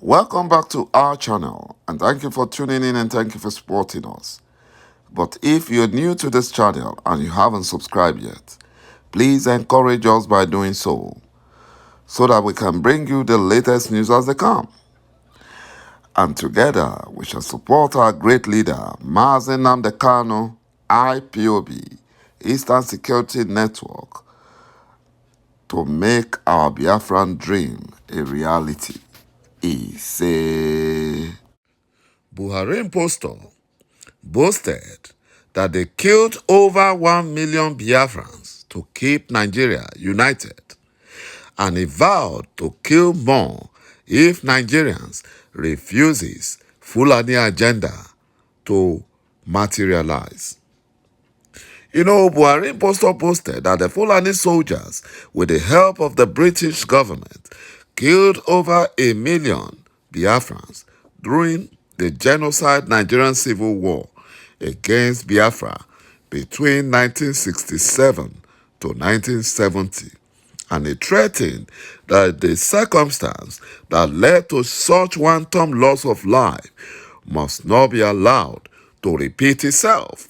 Welcome back to our channel, and thank you for tuning in and thank you for supporting us. But if you're new to this channel and you haven't subscribed yet, please encourage us by doing so that we can bring you the latest news as they come. And together we shall support our great leader, Mazi Nnamdi Kanu, IPOB, Eastern Security Network, to make our Biafran dream a reality. He said, Buhari impostor boasted that they killed over 1 million Biafrans to keep Nigeria united, and he vowed to kill more if Nigerians refuses Fulani agenda to materialize. Buhari impostor boasted that the Fulani soldiers, with the help of the British government, killed over 1 million Biafrans during the genocide Nigerian civil war against Biafra between 1967 to 1970, and he threatened that the circumstance that led to such wanton loss of life must not be allowed to repeat itself,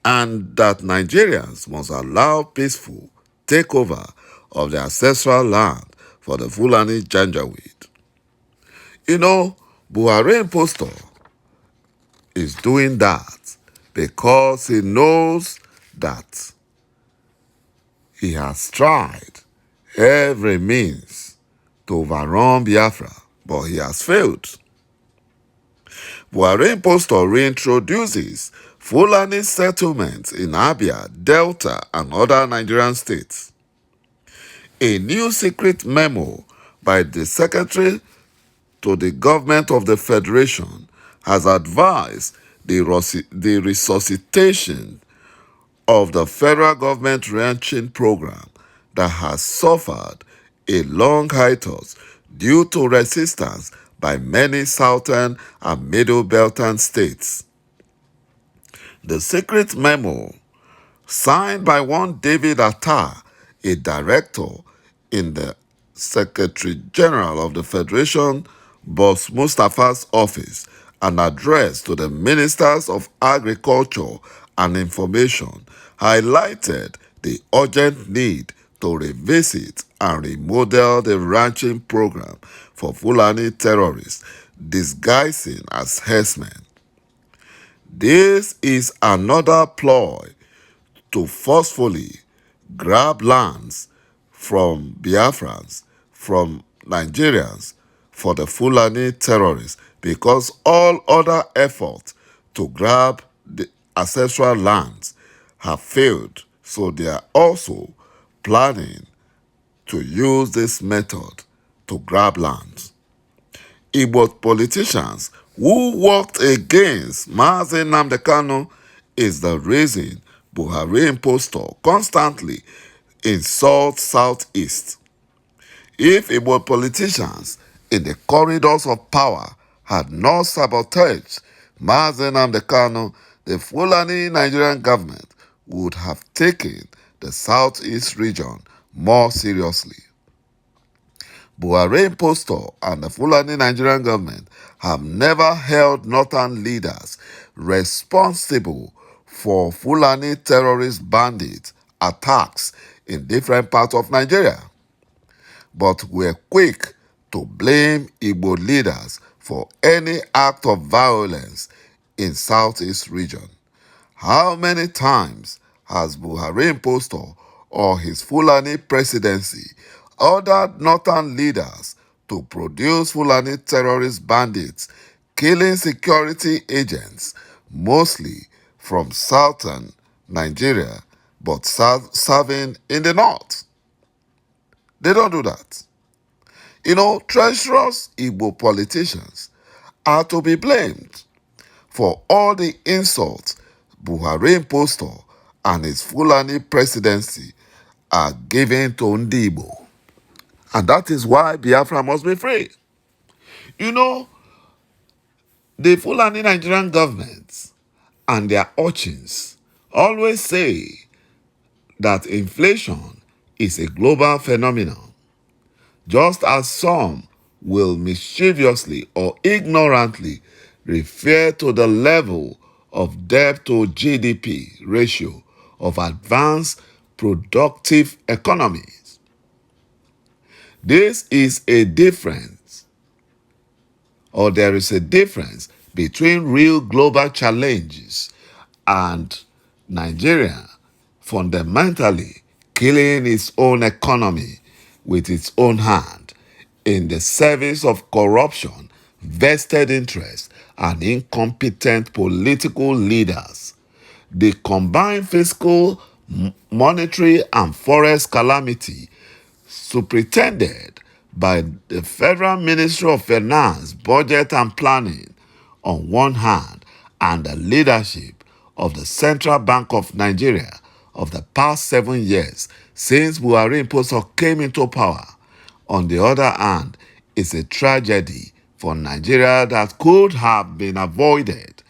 and that Nigerians must allow peaceful takeover of their ancestral land for the Fulani Janjaweed. Buhari impostor is doing that because he knows that he has tried every means to overrun Biafra, but he has failed. Buhari impostor reintroduces Fulani settlements in Abia, Delta, and other Nigerian states. A new secret memo by the Secretary to the Government of the Federation has advised the resuscitation of the federal government ranching program that has suffered a long hiatus due to resistance by many southern and middle beltern states. The secret memo, signed by one David Attar, a director in the Secretary General of the Federation, Boss Mustafa's office, and addressed to the Ministers of Agriculture and Information, highlighted the urgent need to revisit and remodel the ranching program for Fulani terrorists disguising as herdsmen. This is another ploy to forcefully grab lands from Biafrans, from Nigerians, for the Fulani terrorists, because all other efforts to grab the ancestral lands have failed. So they are also planning to use this method to grab lands. Igbo politicians who worked against Mazi Nnamdi Kanu is the reason Buhari impostor constantly insults Southeast. If Igbo politicians in the corridors of power had not sabotaged Mazi Nnamdi Kanu, the Fulani Nigerian government would have taken the Southeast region more seriously. Buhari impostor and the Fulani Nigerian government have never held northern leaders responsible for Fulani terrorist bandit attacks in different parts of Nigeria, but were quick to blame Igbo leaders for any act of violence in Southeast region. How many times has Buhari impostor or his Fulani presidency ordered northern leaders to produce Fulani terrorist bandits killing security agents, mostly from southern Nigeria, but serving in the north? They don't do that. Treacherous Igbo politicians are to be blamed for all the insults Buhari impostor and his Fulani presidency are given to Ndi Igbo. And that is why Biafra must be free. The Fulani Nigerian governments and their urchins always say that inflation is a global phenomenon, just as some will mischievously or ignorantly refer to the level of debt to GDP ratio of advanced productive economies. This is a difference, or there is a difference between real global challenges and Nigeria fundamentally killing its own economy with its own hand in the service of corruption, vested interests, and incompetent political leaders. The combined fiscal, monetary, and forest calamity superintended by the Federal Ministry of Finance, Budget and Planning on one hand, and the leadership of the Central Bank of Nigeria of the past 7 years since Buhari impostor came into power, on the other hand, is a tragedy for Nigeria that could have been avoided.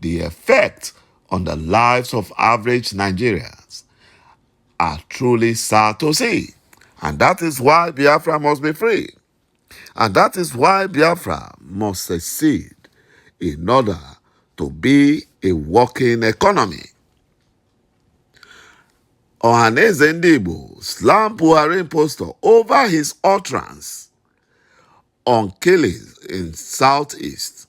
The effect on the lives of average Nigerians are truly sad to see. And that is why Biafra must be free. And that is why Biafra must succeed in order to be a working economy. Ohanaeze Ndigbo slammed Buhari impostor over his utterance on killings in Southeast.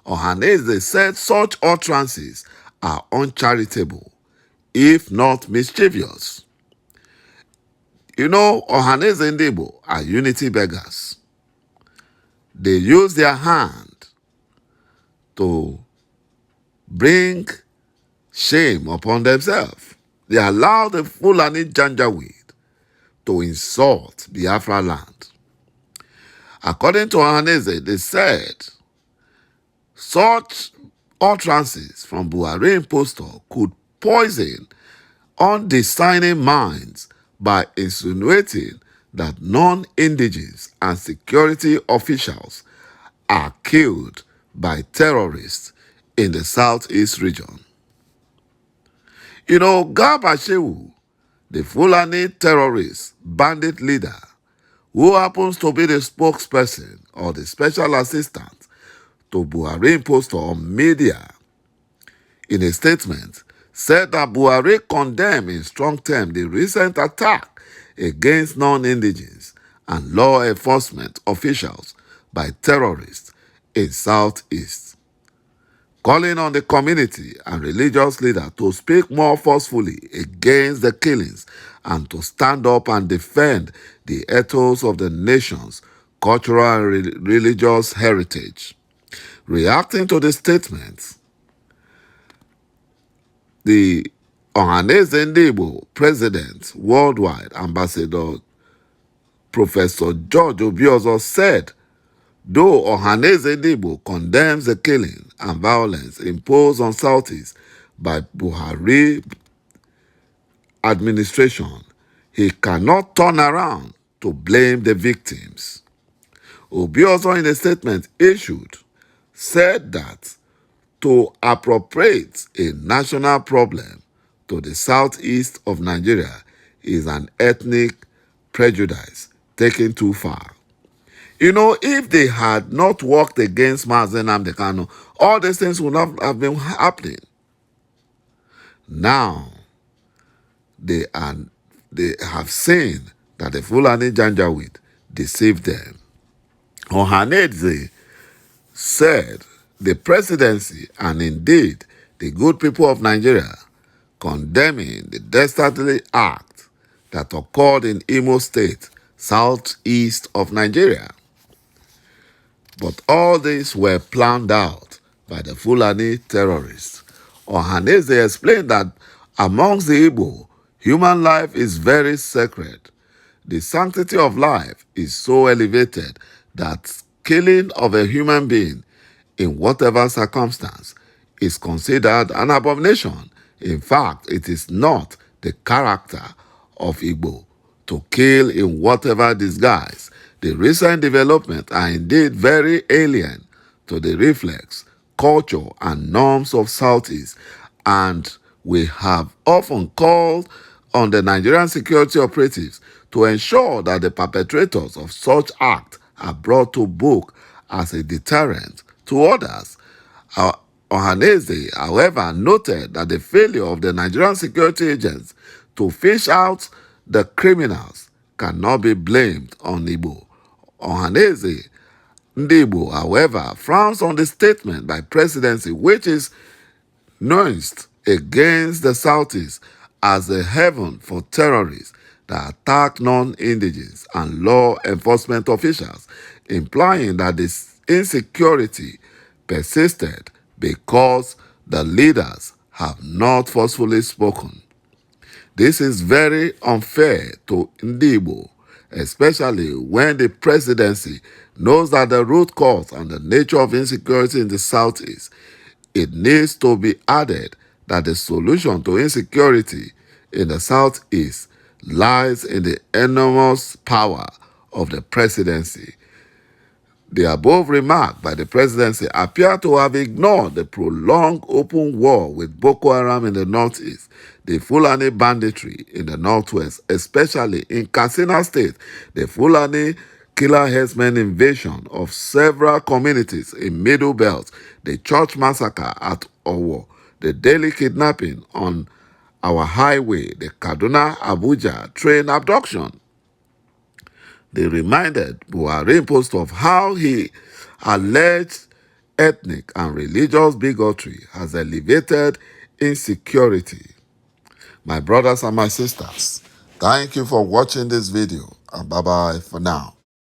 Ohanaeze said such utterances are uncharitable, if not mischievous. You know, Ohanaeze Ndigbo are unity beggars. They use their hand to bring shame upon themselves. They allow the Fulani Janjaweed to insult Biafra land. According to Ohanaeze, they said such utterances from Buhari impostor could poison undiscerning minds by insinuating that non-indigenous and security officials are killed by terrorists in the southeast region. You know, Garba Shehu, the Fulani terrorist bandit leader, who happens to be the spokesperson or the special assistant to Buhari impostor on media, in a statement, said that Buhari condemned in strong terms the recent attack against non-indigenous and law enforcement officials by terrorists in Southeast, calling on the community and religious leaders to speak more forcefully against the killings and to stand up and defend the ethos of the nation's cultural and religious heritage. Reacting to the statements, the Ohanaeze Ndigbo President Worldwide Ambassador Professor George Obiozor said, though Ohanaeze Ndigbo condemns the killing and violence imposed on Southeast by Buhari administration, he cannot turn around to blame the victims. Obiozor, in a statement issued, said that to appropriate a national problem to the southeast of Nigeria is an ethnic prejudice taken too far. You know, if they had not worked against Mazen Nnamdi Kanu, all these things would not have been happening. Now, they have seen that the Fulani Janjaweed deceived them. Ohanaeze said the presidency and indeed the good people of Nigeria condemning the dastardly act that occurred in Imo State, southeast of Nigeria. But all these were planned out by the Fulani terrorists. Ohanaeze explained that amongst the Igbo, human life is very sacred. The sanctity of life is so elevated that killing of a human being in whatever circumstance is considered an abomination. In fact, it is not the character of Igbo to kill in whatever disguise. The recent developments are indeed very alien to the reflex, culture, and norms of Southeast, and we have often called on the Nigerian security operatives to ensure that the perpetrators of such acts are brought to book as a deterrent to others. Ohanaeze, however, noted that the failure of the Nigerian security agents to fish out the criminals cannot be blamed on Igbo. Ohanaeze Igbo, however, frowns on the statement by presidency which is nuanced against the Southeast as a haven for terrorists that attack non-indigenous and law enforcement officials, implying that this insecurity persisted because the leaders have not forcefully spoken. This is very unfair to Igbo, especially when the presidency knows that the root cause and the nature of insecurity in the Southeast. It needs to be added that the solution to insecurity in the Southeast lies in the enormous power of the presidency. The above remark by the presidency appear to have ignored the prolonged open war with Boko Haram in the northeast, the Fulani banditry in the northwest, especially in Katsina State, the Fulani killer herdsmen invasion of several communities in Middle Belt, the church massacre at Owo, the daily kidnapping on our highway, the Kaduna-Abuja train abduction. They reminded Buhari post of how he alleged ethnic and religious bigotry has elevated insecurity. My brothers and my sisters, thank you for watching this video, and bye-bye for now.